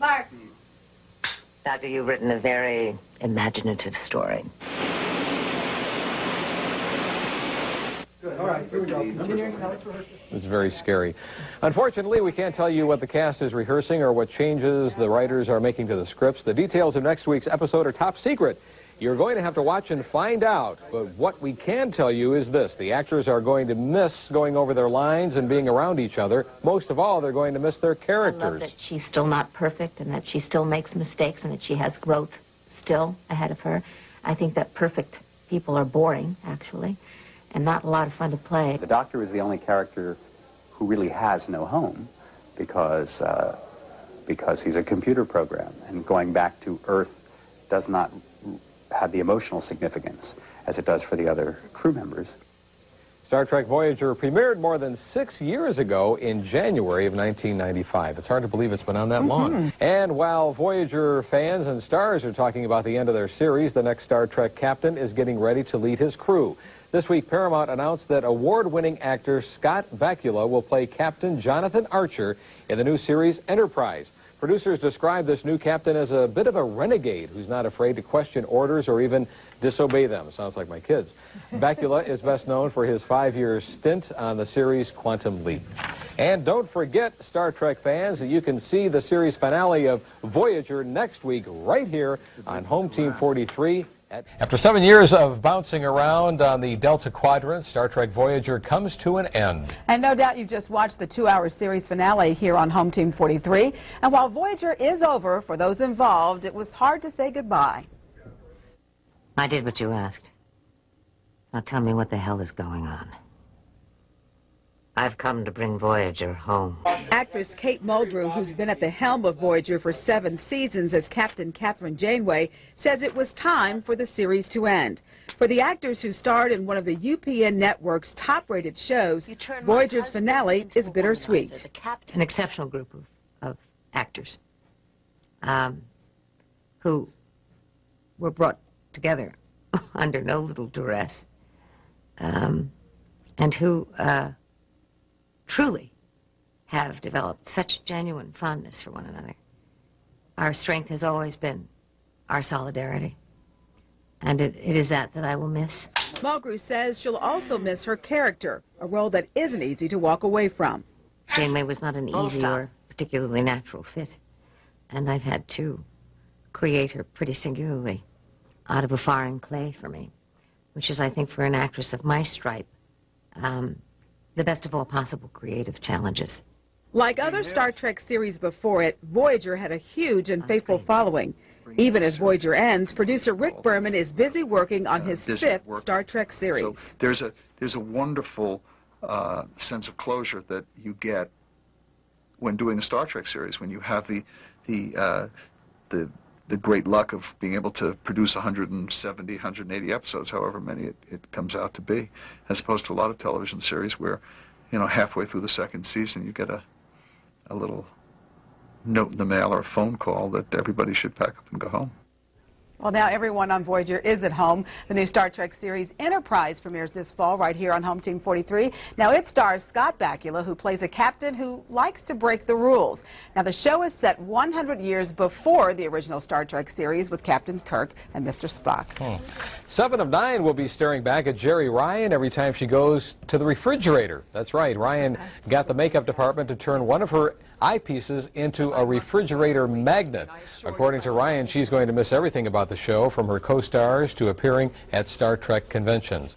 Clark. Doctor, you've written a very imaginative story. Good. All right, here we go. Continuing. Now let's rehearse. It's very scary. Unfortunately, we can't tell you what the cast is rehearsing or what changes the writers are making to the scripts. The details of next week's episode are top secret. You're going to have to watch and find out. But what we can tell you is this. The actors are going to miss going over their lines and being around each other. Most of all, they're going to miss their characters. I love that she's still not perfect and that she still makes mistakes and that she has growth still ahead of her. I think that perfect people are boring, actually, and not a lot of fun to play. The Doctor is the only character who really has no home because he's a computer program, and going back to Earth does not have the emotional significance as it does for the other crew members. Star Trek Voyager premiered more than 6 years ago in January of 1995. It's hard to believe it's been on that long. And while Voyager fans and stars are talking about the end of their series, the next Star Trek captain is getting ready to lead his crew. This week, Paramount announced that award-winning actor Scott Bakula will play Captain Jonathan Archer in the new series Enterprise. Producers describe this new captain as a bit of a renegade who's not afraid to question orders or even disobey them. Sounds like my kids. Bakula is best known for his 5-year stint on the series Quantum Leap. And don't forget, Star Trek fans, that you can see the series finale of Voyager next week right here on Home Team 43. After 7 years of bouncing around on the Delta Quadrant, Star Trek Voyager comes to an end. And no doubt you just watched the 2-hour series finale here on Home Team 43. And while Voyager is over, for those involved, it was hard to say goodbye. I did what you asked. Now tell me what the hell is going on. I've come to bring Voyager home. Actress Kate Mulgrew, who's been at the helm of Voyager for 7 seasons as Captain Catherine Janeway, says it was time for the series to end. For the actors who starred in one of the UPN network's top-rated shows, Voyager's finale is bittersweet. An exceptional group of actors who were brought together under no little duress and who truly have developed such genuine fondness for one another. Our strength has always been our solidarity, and it is that I will miss. Mulgrew says she'll also miss her character, a role that isn't easy to walk away from. Janeway was not an easy or particularly natural fit, and I've had to create her pretty singularly out of a foreign clay for me, which is, I think, for an actress of my stripe, the best of all possible creative challenges. Like other Star Trek series before it, Voyager had a huge and faithful following. Even as Voyager ends, producer Rick Berman is busy working on his 5th Star Trek series. So there's a wonderful sense of closure that you get when doing a Star Trek series, when you have the great luck of being able to produce 170, 180 episodes, however many it comes out to be, as opposed to a lot of television series where, you know, halfway through the 2nd season you get a little note in the mail or a phone call that everybody should pack up and go home. Well, now everyone on Voyager is at home. The new Star Trek series Enterprise premieres this fall right here on Home Team 43. Now it stars Scott Bakula, who plays a captain who likes to break the rules. Now the show is set 100 years before the original Star Trek series with Captain Kirk and Mr. Spock. 7 of 9 will be staring back at Jerry Ryan every time she goes to the refrigerator. That's right, Ryan got the makeup department to turn one of her eyepieces into a refrigerator magnet. According to Ryan, she's going to miss everything about the show, from her co-stars to appearing at Star Trek conventions.